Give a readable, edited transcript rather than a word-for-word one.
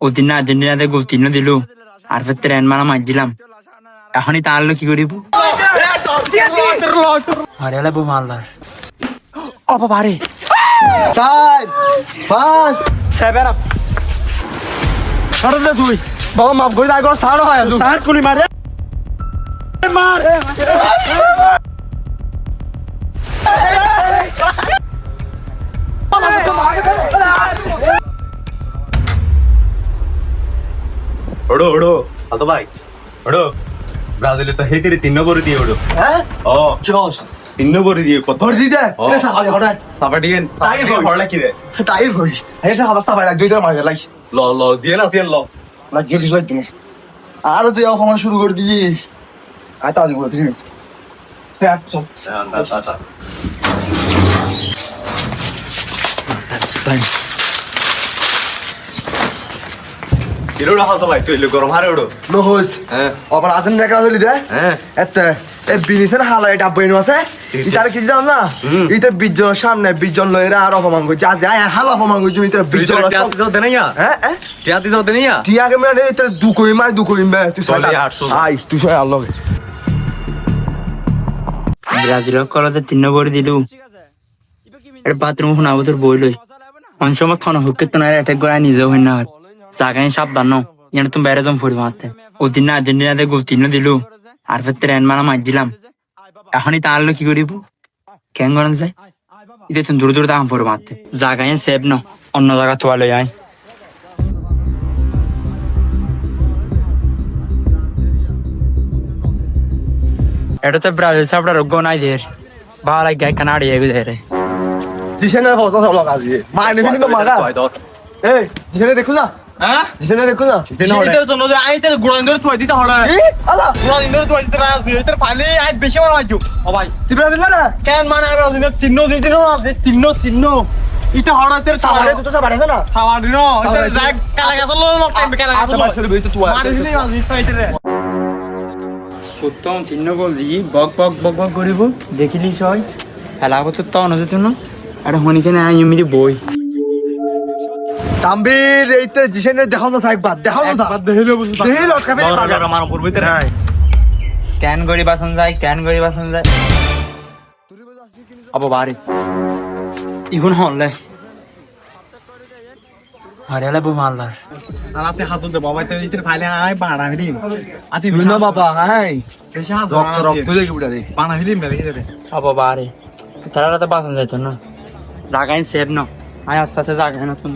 ওদিন আর্জেন্টিনাতে গোল 3 দিল আর ফের ট্রেন মারা মার দিলাম এখনই তাহলে কি করিব আরে বউ মারলার ও বাবা রে 5 5 7 আপ ছাড় দে তুই বাবা মাফ করে দাও ছাড় হয় ছাড় কুলি মারে মার ওড়ো ওড়ো আতো ভাই ওড়ো ব্রাজিলে তো হেতিরে 3 নম্বর দিয়ে ওড়ো হ্যাঁ ও জোস 3 নম্বর দিয়ে কত ধর দিতে এ সাবাড়ি হড়া সাবাডিয়েন তাই হই। হড়লা কি রে তাই হই এসে হাবাস সাবাড়ি লাগ দুইটা মারি লাই ল ল জিয়েনা জিয়েন ল না গেলিস লাই তুমি আর যে অপমান শুরু করে দিই আয় তাজি করে দিই স্যার চল কিরোড়া হাতো ভাই তুই গরম হারে ওড়ো নো হইস হ্যাঁ অপমান আছেন দেখা হলি দে হ্যাঁ এতে এ বিনিসের হালা এটা বইনো আছে ইতার কি জানো না ইতে 20 জনের সামনে 20 জন লয়েরা আর অপমান করছে আজ আয় হালা অপমান করছে ইতে 20 জন টিয়া দিছো দেনাইয়া হ্যাঁ হ্যাঁ টিয়া দিছো দেনাইয়া টিয়া কে মানে ইতে দুকই বে তুই চলে সাইড 800 আই তুই সয় আল্লাহ ব্রাজিল কলতে 3 নম্বর দিল এর বাথরুম শুনাবো তোর বই লই অনেক সময় থন হুকে তো না অ্যাটাক করে নিজে হই না জাগায় সাবধান ন ইয়ার তুমি বাইরে জম ফুড়ি মারতে ওদিন আর্জেন্টিনাতে গোল 3 দিল আর ফের ট্রেন মারা মার দিলাম এখনই তাহলে কি করিব কেন করেন যায় ইতে তুমি দূর দূর দাম ফুড়ি মারতে জাগায় সেভ ন অন্য জায়গা তোয়া লই আয় এটা তো ব্রাজিল সাপড়া রোগ নাই দের ভালো গায় কানাড়ি এগু ধরে জিসেনে ফসল সব লাগা আছে মানে বিনি তো মারা এই জিসেনে দেখো না হ্যাঁ জিসেনে দেখো না সেটা তো নদে আইতে গুড়ান ধরে তুই দিতে হড়া কি আলা গুড়ান ধরে তুই দিতে রাজ দিতে ফালে আই বেশি মার আইছো ও ভাই তুই দিল না কেন মানে আমি দিন 3 দিন না 3 ইটা হড়া তের সাবাড়ে তুই তো সাবাড়ে আছে না সাবাড়ি নো এটা ড্রাগ কালা গাছ লো লো টাইম কালা গাছ লো আচ্ছা ভাই তুই মারি দিলি মাছ দিতে আইতে রে প্রথম 3 গোল দিয়ে বক বক বক বক করিব দেখিলি সই খেলা করতে তো অনুযায়ী তুই আর হনিখানে আই এমনি বই তাম্বির এইতে জিসেনে দেখাও না সাইক বাদ দেখাও না দেখিলে বুঝছ দেখিল কাফে আমার উপর ভিতরে ক্যান গরি বাসন যায় আবো বাড়ি ইগুন হলে আরে বউ মারলার আর আপনি হাত দে বাবা তে দিতে ফালে আই বাড়া হইলি আতি তুই না বাবা হাই বেশি হাত রক্ত দেখি উড়া দে বাড়া হইলি মেরে দে আবো বাড়ি তারা তো বাসন যাইতো না জাগায় সেভ ন আয় আস্তে আস্তে জাগায় না তুমি